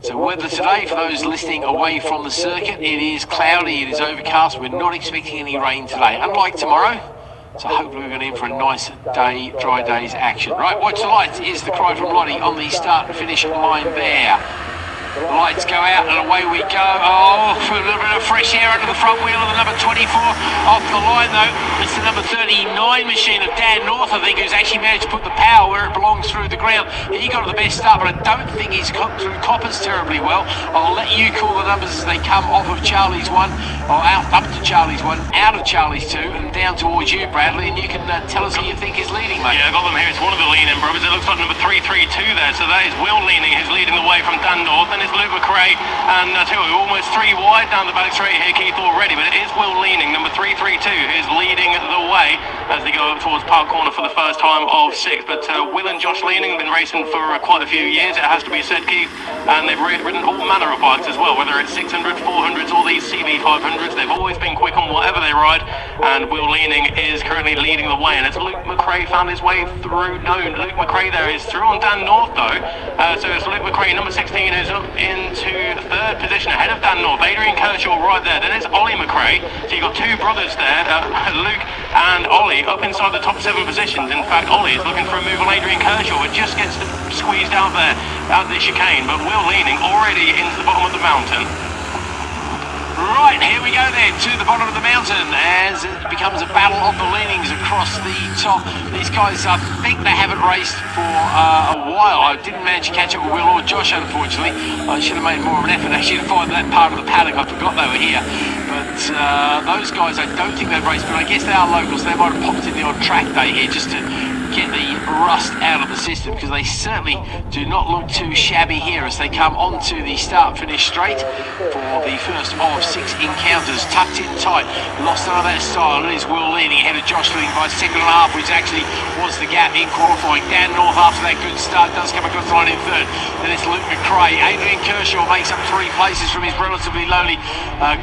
So weather today, for those listening away from the circuit, it is cloudy, it is overcast. We're not expecting any rain today, unlike tomorrow. So hopefully we're going to in for a nice day, dry day's action. Right, watch the lights is the cry from Lottie on the start and finish line there. The lights go out and away we go. Oh, for a little bit of fresh air under the front wheel of the number 24. Off the line though, it's the number 39 machine of Dan North, I think, who's actually managed to put the power where it belongs through the ground. He got the best start, but I don't think he's got through Coppers terribly well. I'll let you call the numbers as they come off of Charlie's one, or out up to Charlie's one, out of Charlie's two, and down towards you, Bradley, and you can tell us who you think is leading, mate. Yeah, I got them here. It's one of the leading brothers. It looks like number 332 there, so that is Will leaning, who's leading the way from Dan North, and it's Luke McRae, and I tell you, we're almost 3 wide down the back straight here, Keith, already, but it is Will leaning, number 332, who's leading the way as they go up towards Park Corner for the first time of 6. But Will and Josh Leaning have been racing for quite a few years, it has to be said, Keith, and they've ridden all manner of bikes as well, whether it's 600, 400s, or these CB 500s. They've always been quick on whatever they ride, and Will Leaning is currently leading the way, and it's Luke McRae found his way through. No, Luke McRae there is through on Dan North though, so it's Luke McRae, number 16, who's up into third position ahead of Dan North. Adrian Kershaw right there, then it's Ollie McRae, so you've got two brothers there, Luke and Ollie up inside the top 7 positions. In fact, Ollie is looking for a move on Adrian Kershaw. It just gets squeezed out there out the chicane, but Will Leaning already into the bottom of the mountain. Right, here we go then to the bottom of the mountain as it becomes a battle of the leanings across the top. These guys, I think they haven't raced for a while. I didn't manage to catch up with Will or Josh, unfortunately. I should have made more of an effort actually to find that part of the paddock. I forgot they were here. But those guys, I don't think they've raced, but I guess they are locals. They might have popped in the odd track day here just to get the rust out of the system, because they certainly do not look too shabby here as they come onto the start-finish straight for the first of 6 encounters. Tucked in tight, lost none of that style. It is Will Leaning ahead of Josh leading by a second and a half, which actually was the gap in qualifying. Dan North, after that good start, does come across the line in third. Then it's Luke McRae. Adrian Kershaw makes up 3 places from his relatively lowly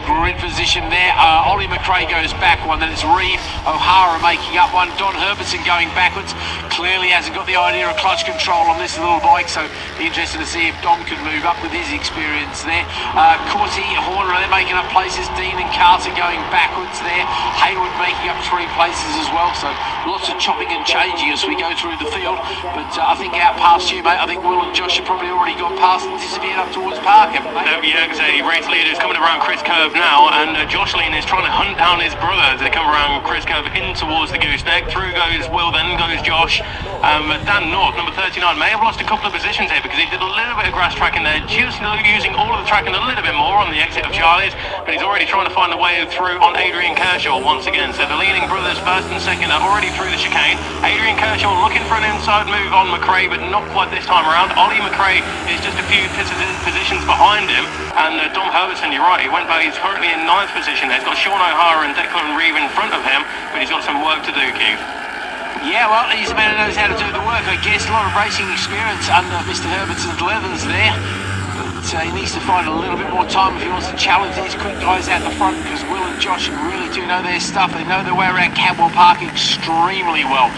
grid position there. Ollie McRae goes back one. Then it's Reeve O'Hara making up one. Don Herbertson going backwards. Clearly hasn't got the idea of clutch control on this little bike, so be interested to see if Dom can move up with his experience there. Corty, Horner, they're making up places. Dean and Carter going backwards there. Hayward making up 3 places as well, so lots of chopping and changing as we go through the field. But I think out past you, mate, I think Will and Josh have probably already got past and disappeared up towards Park, haven't they? Yeah, because a race leader is coming around Chris Curve now, and Josh Lean is trying to hunt down his brother as they come around Chris Curve in towards the gooseneck. Through goes Will, then goes Josh. Dan North, number 39, may have lost a couple of positions here because he did a little bit of grass tracking there, just using all of the tracking a little bit more on the exit of Charlie's, but he's already trying to find a way through on Adrian Kershaw once again. So the leading brothers, first and second, are already through the chicane. Adrian Kershaw looking for an inside move on McRae, but not quite this time around. Ollie McRae is just a few positions behind him, and Dom Herbertson, you're right, he went back, he's currently in 9th position there. He's got Sean O'Hara and Declan Reeve in front of him, but he's got some work to do, Keith. Yeah, well, he's a man who knows how to do the work, I guess. A lot of racing experience under Mr. Herbertson's leathers there. But he needs to find a little bit more time if he wants to challenge these quick guys out the front, because Will and Josh really do know their stuff. They know their way around Cadwell Park extremely well.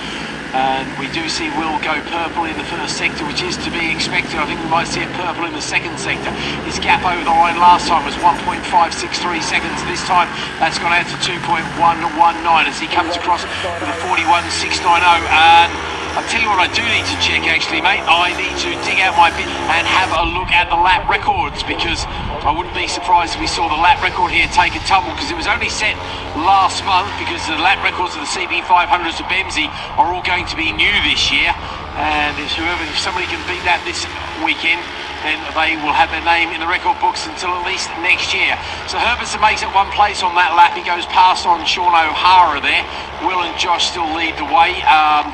And we do see Will go purple in the first sector, which is to be expected. I think we might see it purple in the second sector. His gap over the line last time was 1.563 seconds. This time that's gone out to 2.119 as he comes across with a 41.690. And I'll tell you what I do need to check actually, mate. I need to dig out my bit and have a look at the lap records, because I wouldn't be surprised if we saw the lap record here take a tumble, because it was only set last month, because the lap records of the CB 500s of Bemsee are all going to be new this year. And if somebody can beat that this weekend, then they will have their name in the record books until at least next year. So Herbertson makes it 1 place on that lap. He goes past on Sean O'Hara there. Will and Josh still lead the way.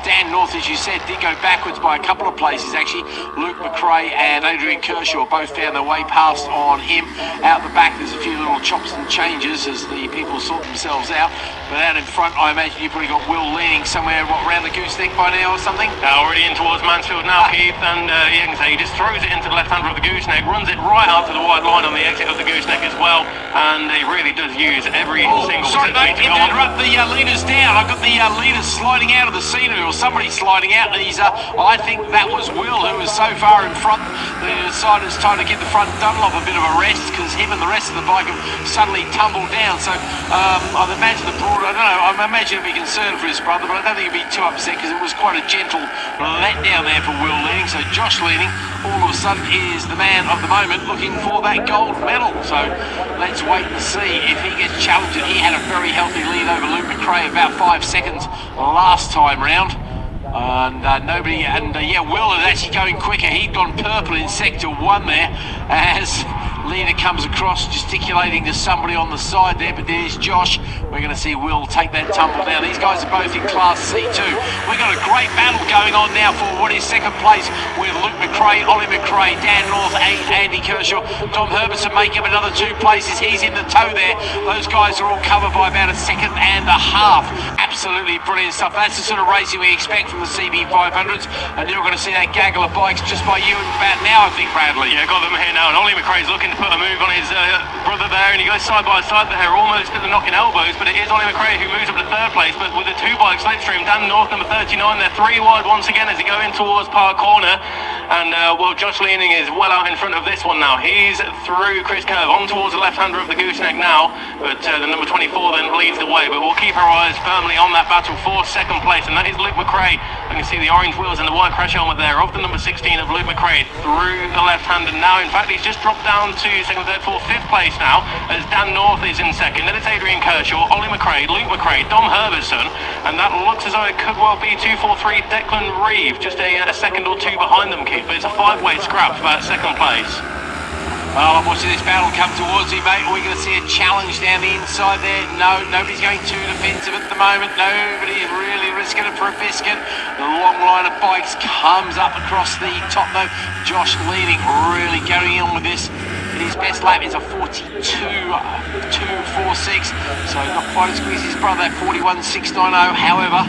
Dan North, as you said, did go backwards by a couple of places actually. Luke McRae and Adrian Kershaw both found their way past on him. Out the back there's a few little chops and changes as the people sort themselves out. But out in front, I imagine you've probably got Will leaning somewhere around the gooseneck by now or something. Already in towards Mansfield now, Keith, and you can say he just throws it into the left left-hander of the gooseneck, runs it right out to the wide line on the exit of the gooseneck as well, and he really does use every single Sorry, mate, centimetre. to interrupt the leaders down. I've got the leaders sliding out of the scenery, or somebody sliding out. He's, I think that was Will, who was so far in front. The deciders trying to give the front Dunlop a bit of a rest, because him and the rest of the bike have suddenly tumbled down. So I'd imagine the broad, I don't know, I imagine he'd be concerned for his brother, but I don't think he'd be too upset, because it was quite a gentle letdown there for Will Leading. So Josh Leading all of a sudden is the man of the moment, looking for that gold medal. So let's wait and see if he gets challenged. He had a very healthy lead over Luke McRae, about 5 seconds last time round. And yeah, Will is actually going quicker. He'd gone purple in sector 1 there, as leader comes across gesticulating to somebody on the side there, but there's Josh. We're going to see Will take that tumble down. These guys are both in class C2. We've got a great battle going on now for what is second place, with Luke McRae, Ollie McRae, Dan North, Andy Kershaw. Dom Herbertson making up another 2 places. He's in the tow there. Those guys are all covered by about a second and a half. Absolutely brilliant stuff. That's the sort of racing we expect from the CB 500s, and you're going to see that gaggle of bikes just by you and about now, I think, Bradley. Yeah, got them here now, and Ollie McRae's looking to put a move on his brother there, and he goes side by side there, almost at the knocking elbows, but it is Ollie McRae who moves up to 3rd place, but with the 2 bikes slipstream. Dan North, number 39, they're 3 wide once again as they go in towards Park Corner, and well, Josh Leaning is well out in front of this one now. He's through Chris Curve, on towards the left-hander of the gooseneck now, but the number 24 then leads the way, but we'll keep our eyes firmly on that battle for 2nd place, and that is Luke McRae. I can see the orange wheels and the white crash helmet there of the number 16 of Luke McRae through the left-hander now. In fact, he's just dropped down to 2nd, 3rd, 4th, 5th place now, as Dan North is in 2nd. Then it's Adrian Kershaw, Ollie McRae, Luke McRae, Dom Herbertson, and that looks as though it could well be 243 Declan Reeve, just a second or 2 behind them, Keith, but it's a 5-way scrap for that 2nd place. Well, I'm watching this battle come towards me, mate. Are we going to see a challenge down the inside there? No, nobody's going too defensive at the moment. Nobody is really risking it for a biscuit. The long line of bikes comes up across the top, though. Josh Leading really going on with this. His best lap is a 42.246, so not quite as quick as his brother, 41.690. However,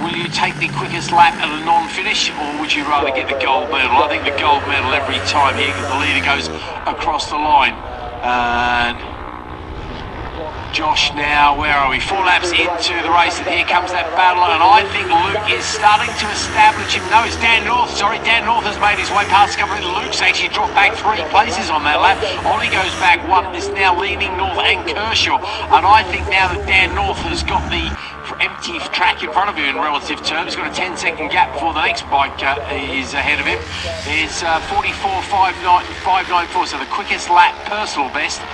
will you take the quickest lap at a non-finish, or would you rather get the gold medal? I think the gold medal every time here, the leader goes across the line. And Josh now, where are we? 4 laps into the race, and here comes that battle, and I think Luke is starting to establish him. No, it's Dan North, sorry, Dan North has made his way past a couple of Luke's actually dropped back 3 places on that lap. Ollie goes back 1, is now leading North and Kershaw, and I think now that Dan North has got the empty track in front of him in relative terms, he's got a 10-second gap before the next bike is ahead of him. It's 44.594, so the quickest lap, personal best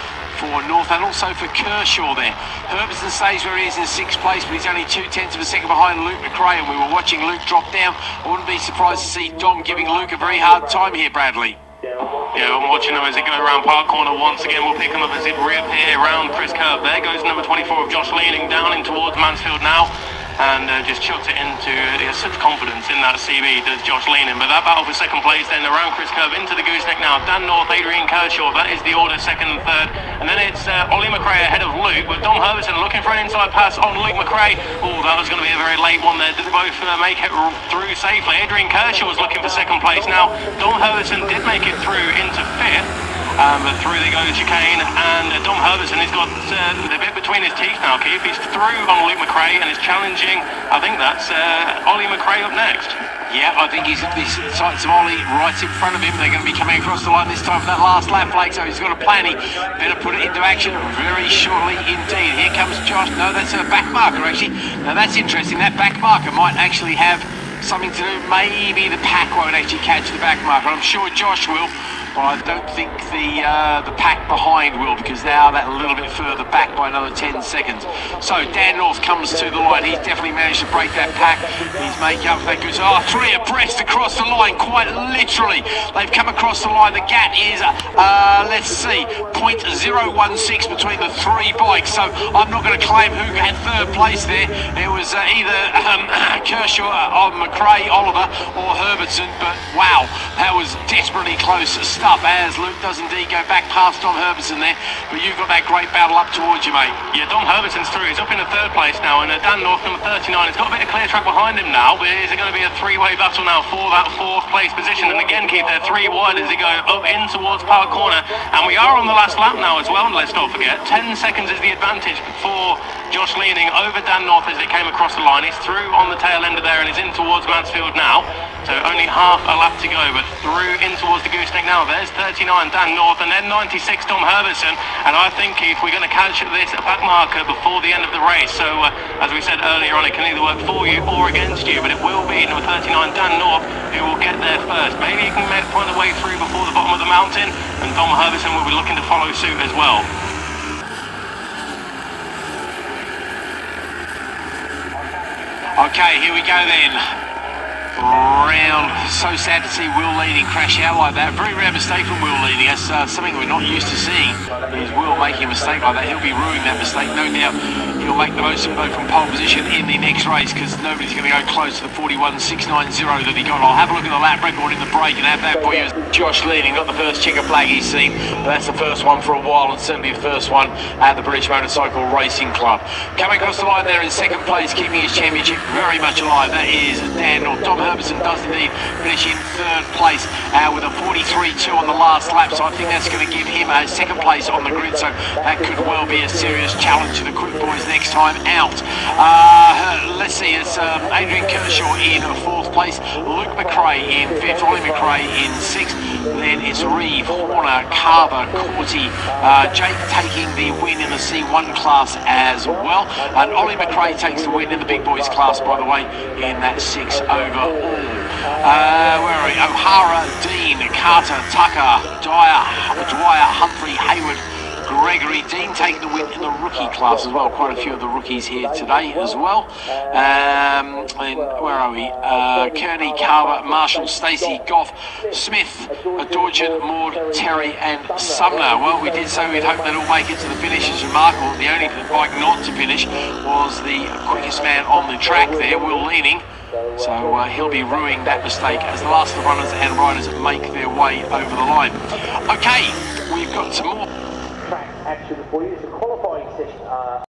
for North, and also for Kershaw there. Herbertson stays where he is in 6th place, but he's only 0.2 of a second behind Luke McRae, and we were watching Luke drop down. I wouldn't be surprised to see Dom giving Luke a very hard time here, Bradley. Yeah, I'm watching them as they go around Park Corner once again. We'll pick them up as they reappear around Chris Curve. There goes number 24 of Josh Leaning down in towards Mansfield now, and just chucks it into, he has such confidence in that CB, does Josh Leaning. But that battle for 2nd place then around Chris Curve into the gooseneck now. Dan North, Adrian Kershaw, that is the order, 2nd and 3rd. And then it's Ollie McRae ahead of Luke, with Dom Herbertson looking for an inside pass on Luke McRae. Oh, that was going to be a very late one there. Did they both make it through safely? Adrian Kershaw was looking for 2nd place now. Dom Herbertson did make it through into 5th. But through they go, chicane, and Dom Herbertson has got the bit between his teeth now, Keith. He's through on Luke McRae and is challenging, I think that's Ollie McRae up next. Yeah, I think he's sights of Ollie right in front of him. They're going to be coming across the line this time for that last lap, Blake, so he's got a plan. He better put it into action very shortly indeed. Here comes Josh. No, that's a back marker, actually. Now, that's interesting. That back marker might actually have something to do. Maybe the pack won't actually catch the back marker. I'm sure Josh will, but I don't think the pack behind will, because they are that little bit further back by another 10 seconds. So Dan North comes to the line. He's definitely managed to break that pack. He's making up for that good. Oh, 3 abreast across the line, quite literally. They've come across the line. The gap is, let's see, 0.016 between the 3 bikes. So I'm not going to claim who had 3rd place there. It was either Kershaw, McRae, Oliver, or Herbertson. But wow, that was desperately close stuff, as Luke does indeed go back past Dom Herbertson there. But you've got that great battle up towards you, mate. Yeah, Dom Herbertson's through. He's up in the 3rd place now, and Dan North, number 39, has got a bit of clear track behind him now, but is it going to be a 3-way battle now for that 4th place position. And again, Keith, they're 3 wide as they go up in towards Park Corner. And we are on the last lap now as well, and let's not forget, 10 seconds is the advantage for Josh Leaning over Dan North as they came across the line. He's through on the tail end of there and is in towards Mansfield now. So only half a lap to go, but through in towards the gooseneck now. There's 39 Dan North and then 96 Tom Herbertson. And I think, Keith, we're going to catch this back marker before the end of the race. So as we said earlier on, it can either work for you or against you, but it will be number 39 Dan North who will get there first. Maybe he can find a way through before the bottom of the mountain, and Tom Herbertson will be looking to follow suit as well. Okay, here we go then. Round. So sad to see Will Leaning crash out like that. Very rare mistake from Will Leaning. That's something we're not used to seeing. Is Will making a mistake like that? He'll be ruining that mistake. No doubt he'll make the most of it from pole position in the next race, because nobody's going to go close to the 41.690 that he got. I'll have a look at the lap record in the break and have that for you. Josh Leaning, not the first checker flag he's seen, but that's the first one for a while, and certainly the first one at the British Motorcycle Racing Club. Coming across the line there in second place, keeping his championship very much alive, that is Dan North. Tom Herbertson does indeed finish in third place with a 43.2 on the last lap, so I think that's going to give him a second place on the grid, so that could well be a serious challenge to the Quick Boys next time out. Let's see, it's Adrian Kershaw in fourth place, Luke McRae in fifth, Ollie McRae in sixth, then it's Reeve, Horner, Carver, Corty, Jake taking the win in the C1 class as well, and Ollie McRae takes the win in the Big Boys class, by the way, in that 6 overall. Where are we? O'Hara, Dean, Carter, Tucker, Dwyer, Humphrey, Hayward, Gregory. Dean taking the win in the rookie class as well. Quite a few of the rookies here today as well. And where are we? Kearney, Carver, Marshall, Stacey, Goff, Smith, Dorjan, Maud, Terry and Sumner. Well, we did say we'd hope they'd all make it to the finish. It's remarkable. The only bike not to finish was the quickest man on the track there, Will Leaning. So he'll be ruining that mistake as the last of the runners and riders make their way over the line. Okay, we've got some more track action for you. It's a qualifying session.